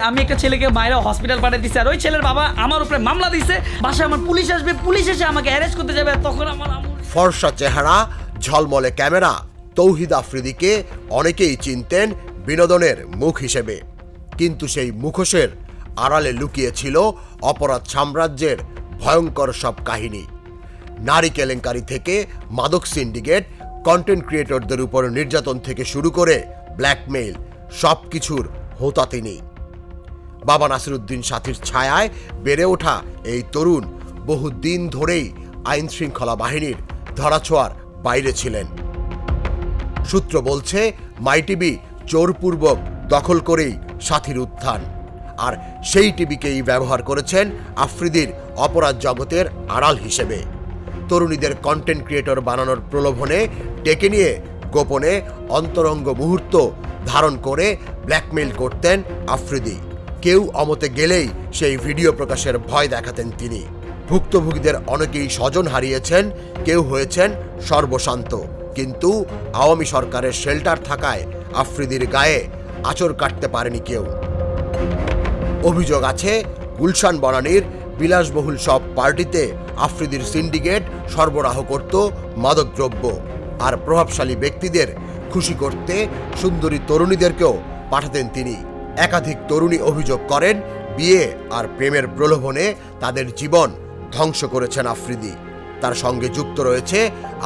আমি একটা ছেলেকে মায়েরা হসপিটাল পাঠিয়ে দিছে আর ওই ছেলের বাবা আমার উপরে মামলা দিছে। বাসায় আমার পুলিশ আসবে, পুলিশ এসে আমাকে অ্যারেস্ট করতে যাবে। তখন আমার ফর্সা চেহারা, ঝলমলে ক্যামেরা, তৌহিদ আফ্রিদিকে অনেকেই চিনতেন বিনোদনের মুখ হিসেবে, কিন্তু সেই মুখোশের আড়ালে লুকিয়ে ছিল অপরাধ সাম্রাজ্যের ভয়ঙ্কর সব কাহিনী। নারী কেলেঙ্কারি থেকে মাদক সিন্ডিকেট, কন্টেন্ট ক্রিয়েটরদের উপর নির্যাতন থেকে শুরু করে ব্ল্যাকমেইল, সবকিছুর হোতা তিনি। বাবা নাসিরউদ্দিন সাথীর ছায়ায় বেড়ে ওঠা এই তরুণ বহুদিন ধরেই আইন শৃঙ্খলা বাহিনীর ধরাছোঁয়ার বাইরে ছিলেন। সূত্র বলছে, মাই টিভি জোরপূর্বক দখল করেই সাথীর উত্থান, আর সেই টিভিকেই ব্যবহার করেছেন আফ্রিদির অপরাধ জগতের আড়াল হিসেবে। তরুণীদের কন্টেন্ট ক্রিয়েটর বানানোর প্রলোভনে ডেকে নিয়ে গোপনে অন্তরঙ্গ মুহূর্ত ধারণ করে ব্ল্যাকমেইল করতেন আফ্রিদি। কেউ অমতে গেলেই সেই ভিডিও প্রকাশের ভয় দেখাতেন তিনি। ভুক্তভোগীদের অনেকেই স্বজন হারিয়েছেন, কেউ হয়েছেন সর্বশান্ত। কিন্তু আওয়ামী সরকারের শেল্টার থাকায় আফ্রিদির গায়ে আঁচড় কাটতে পারেনি কেউ। অভিযোগ আছে, গুলশান বনানীর বিলাসবহুল সব পার্টিতে আফ্রিদির সিন্ডিকেট সরবরাহ করত মাদকদ্রব্য, আর প্রভাবশালী ব্যক্তিদের খুশি করতে সুন্দরী তরুণীদেরকেও পাঠাতেন তিনি। একাধিক তরুণী অভিযোগ করেন, বিয়ে আর প্রেমের প্রলোভনে তাদের জীবন ধ্বংস করেছেন আফ্রিদি। তার সঙ্গে যুক্ত রয়েছে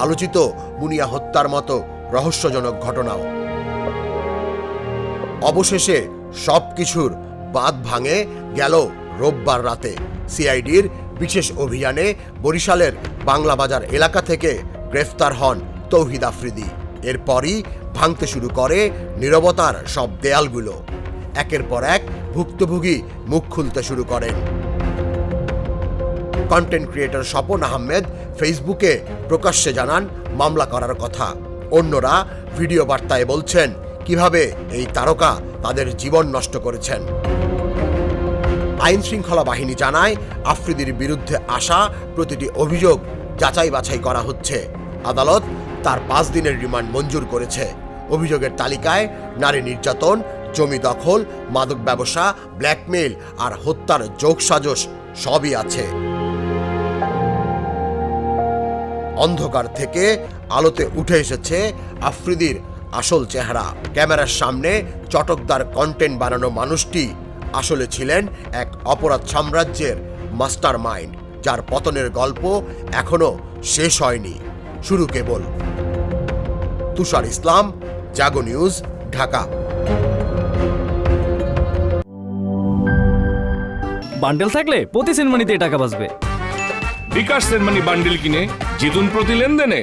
আলোচিত মুনিয়া হত্যার মতো রহস্যজনক ঘটনাও। অবশেষে সবকিছুর বাঁধ ভাঙে গেল রোববার রাতে। সিআইডির বিশেষ অভিযানে বরিশালের বাংলা বাজার এলাকা থেকে গ্রেফতার হন তৌহিদ আফ্রিদি। এরপরই ভাঙতে শুরু করে নীরবতার সব দেয়ালগুলো। একের পর এক ভুক্তভোগী মুখ খুলতে শুরু করেন। কন্টেন্ট ক্রিয়েটর স্বপন আহমেদ ফেসবুকে প্রকাশ্যে জানান মামলা করার কথা। অন্যরা ভিডিও বার্তায় বলছেন কিভাবে এই তারকা তাদের জীবন নষ্ট করেছেন। আইন শৃঙ্খলা বাহিনী জানায়, আফ্রিদির বিরুদ্ধে আসা প্রতিটি অভিযোগ যাচাই বাছাই করা হচ্ছে। আদালত তার 5 দিনের রিমান্ড মঞ্জুর করেছে। অভিযোগের তালিকায় নারী নির্যাতন, জমি দখল, মাদক ব্যবসা, ব্ল্যাকমেইল আর হত্যার যোগসাজশ সবই আছে। অন্ধকার থেকে আলোতে উঠে এসেছে আফ্রিদির আসল চেহারা। ক্যামেরার সামনে চটকদার কন্টেন্ট বানানো মানুষটি আসলে ছিলেন এক অপরাধ সাম্রাজ্যের মাস্টার মাইন্ড, যার পতনের গল্প এখনো শেষ হয়নি, শুরু কেবল। তুষার ইসলাম, জাগো নিউজ, ঢাকা। বান্ডেল থাকলে প্রতি সেনমানিতে টাকা বাঁচবে। বিকাশ সেনমানি বান্ডেল কিনে জিতুন প্রতি লেনদেনে।